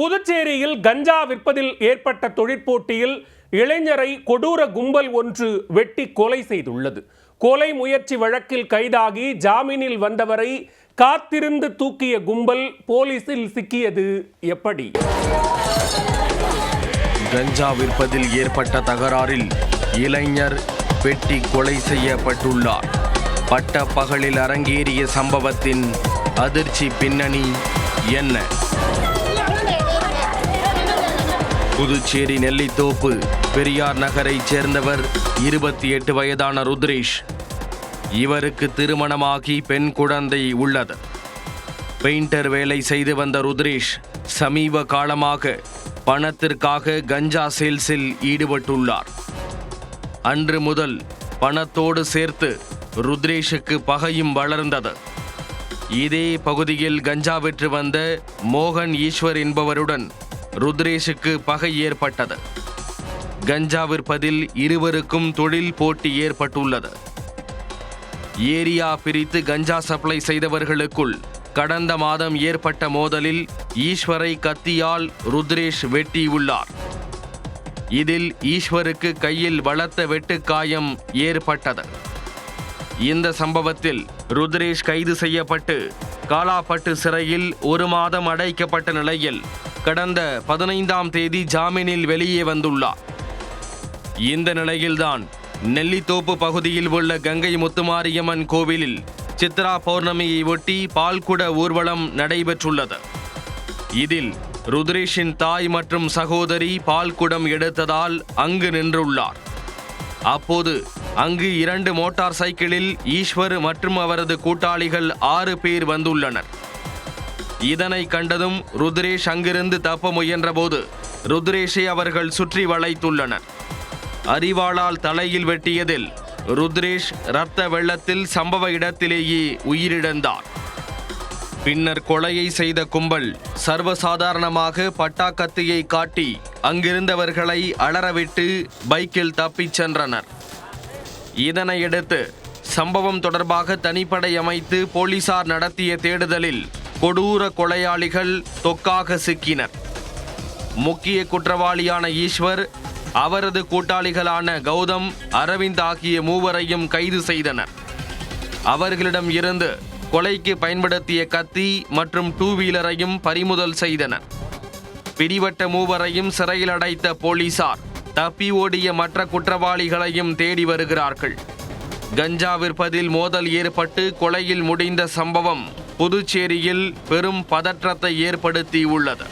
புதுச்சேரியில் கஞ்சா விற்பதில் ஏற்பட்ட தொழிற்போட்டியில் இளைஞரை கொடூர கும்பல் ஒன்று வெட்டி கொலை செய்துள்ளது. கொலை முயற்சி வழக்கில் கைதாகி ஜாமீனில் வந்தவரை காத்திருந்து தூக்கிய கும்பல் போலீசில் சிக்கியது எப்படி? கஞ்சா விற்பதில் ஏற்பட்ட தகராறில் இளைஞர் வெட்டி கொலை செய்யப்பட்டுள்ளார். பட்ட பகலில் அரங்கேறிய சம்பவத்தின் அதிர்ச்சி பின்னணி என்ன? புதுச்சேரி நெல்லித்தோப்பு பெரியார் நகரைச் சேர்ந்தவர் 28 வயதான ருத்ரேஷ். இவருக்கு திருமணமாகி பெண் குழந்தை உள்ளது. பெயிண்டர் வேலை செய்து வந்த ருத்ரேஷ் சமீப காலமாக பணத்திற்காக கஞ்சா சேல்ஸில் ஈடுபட்டுள்ளார். அன்று முதல் பணத்தோடு சேர்த்து ருத்ரேஷுக்கு பகையும் வளர்ந்தது. இதே பகுதியில் கஞ்சா விற்று வந்த மோகன் ஈஸ்வர் என்பவருடன் ருத்ரேஷுக்கு பகை ஏற்பட்டது. கஞ்சா விற்பதில் இருவருக்கும் தொழில் போட்டி ஏற்பட்டுள்ளது. ஏரியா பிரித்து கஞ்சா சப்ளை செய்தவர்களுக்குள் கடந்த மாதம் ஏற்பட்ட மோதலில் ஈஸ்வரை கத்தியால் ருத்ரேஷ் வெட்டியுள்ளார். இதில் ஈஸ்வருக்கு கையில் பலத்த வெட்டுக்காயம் ஏற்பட்டது. இந்த சம்பவத்தில் ருத்ரேஷ் கைது செய்யப்பட்டு காலாப்பட்டு சிறையில் 1 மாதம் அடைக்கப்பட்ட நிலையில் கடந்த 15ஆம் தேதி ஜாமீனில் வெளியே வந்துள்ளார். இந்த நிலையில்தான் நெல்லித்தோப்பு பகுதியில் உள்ள கங்கை முத்துமாரியம்மன் கோவிலில் சித்ரா பௌர்ணமியை ஒட்டி பால்குட ஊர்வலம் நடைபெற்றுள்ளது. இதில் ருத்ரேஷின் தாய் மற்றும் சகோதரி பால்குடம் எடுத்ததால் அங்கு நின்றுள்ளார். அப்போது அங்கு 2 மோட்டார் சைக்கிளில் ஈஸ்வர் மற்றும் அவரது கூட்டாளிகள் 6 பேர் வந்துள்ளனர். இதனை கண்டதும் ருத்ரேஷ் அங்கிருந்து தப்ப முயன்றபோது ருத்ரேஷை அவர்கள் சுற்றி வளைத்துள்ளனர். அரிவாளால் தலையில் வெட்டியதில் ருத்ரேஷ் இரத்த வெள்ளத்தில் சம்பவ இடத்திலேயே உயிரிழந்தார். பின்னர் கொலையை செய்த கும்பல் சர்வசாதாரணமாக பட்டாக்கத்தியை காட்டி அங்கிருந்தவர்களை அலறவிட்டு பைக்கில் தப்பிச் சென்றனர். இதனையடுத்து சம்பவம் தொடர்பாக தனிப்படை அமைத்து போலீசார் நடத்திய தேடுதலில் கொடூர கொலையாளிகள் தொக்காக சிக்கினர். முக்கிய குற்றவாளியான ஈஸ்வர், அவரது கூட்டாளிகளான கௌதம், அரவிந்த் ஆகிய மூவரையும் கைது செய்தனர். அவர்களிடம் இருந்து கொலைக்கு பயன்படுத்திய கத்தி மற்றும் 2 வீலரையும் பறிமுதல் செய்தனர். பிடிபட்ட மூவரையும் சிறையில் அடைத்த போலீசார் தப்பி ஓடிய மற்ற குற்றவாளிகளையும் தேடி வருகிறார்கள். கஞ்சா விற்பதில் மோதல் ஏற்பட்டு கொலையில் முடிந்த சம்பவம் புதுச்சேரியில் பெரும் பதற்றத்தை ஏற்படுத்தியுள்ளது.